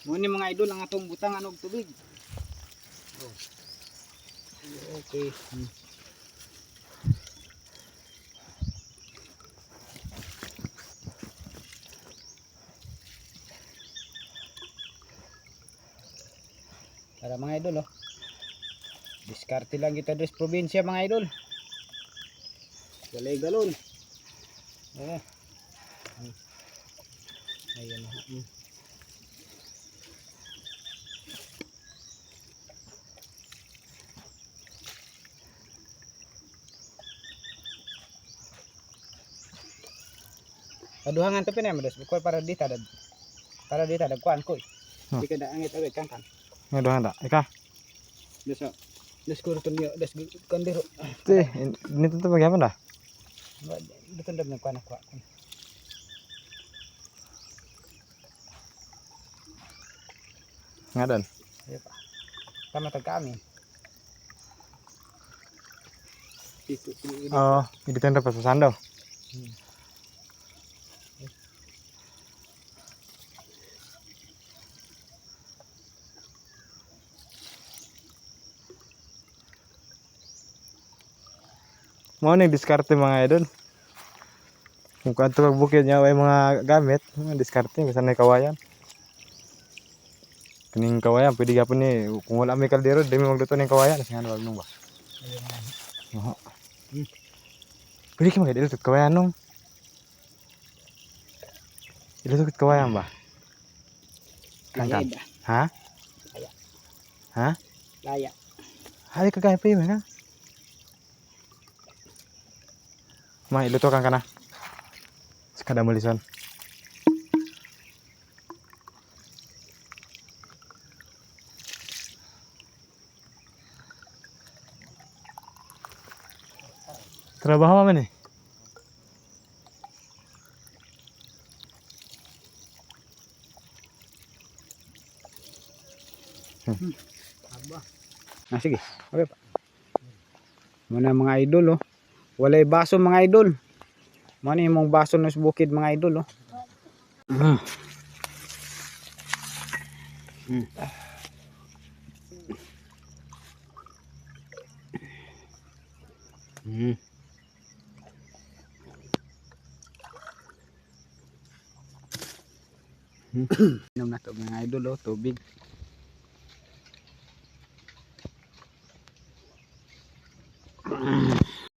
Muna mga idol ang atong butang anog tubig. Oh. Okay. Para mga idol oh. Diskarte lang kita sa probinsya mga idol. Walay galon. Oh. Ayan. Paduhangan to pinay madas bukol para dita kuan ko. Di ka angit awit kan. Ngaduhan dak. Ika. Desa. Des kurton yo, des kandiro. Teh, ini tuh bagaimana dah? Dito ndam na kuan ako. Ngadan. Ayo pa. Tama tag kami. Oh, ini tenda pas sandal. Mau nih diskarte mga idol. Kung kanto bukidnya way mga gamit, diskarte bisa naik kawayan. Kening kawayan pwede gapon ni kung wala may kaldero demi magluto ning kawayan kasi ano wag nung ba. Oo. Pwede ka magdilo kawayan nung. Iluto kawayan ba? Kan. Ha? Laya. Ha? Laya. Hari kagaya pa yun ha? Ma, iluto kan kana. Sekada mulisan. Trabaho man eh. Aba. Ah, sige. Okay pa. Muna mga idol oh. Walay baso mga idol. Muna imong baso no sa bukid mga idol oh. Inom na to mga idol oh, tubig.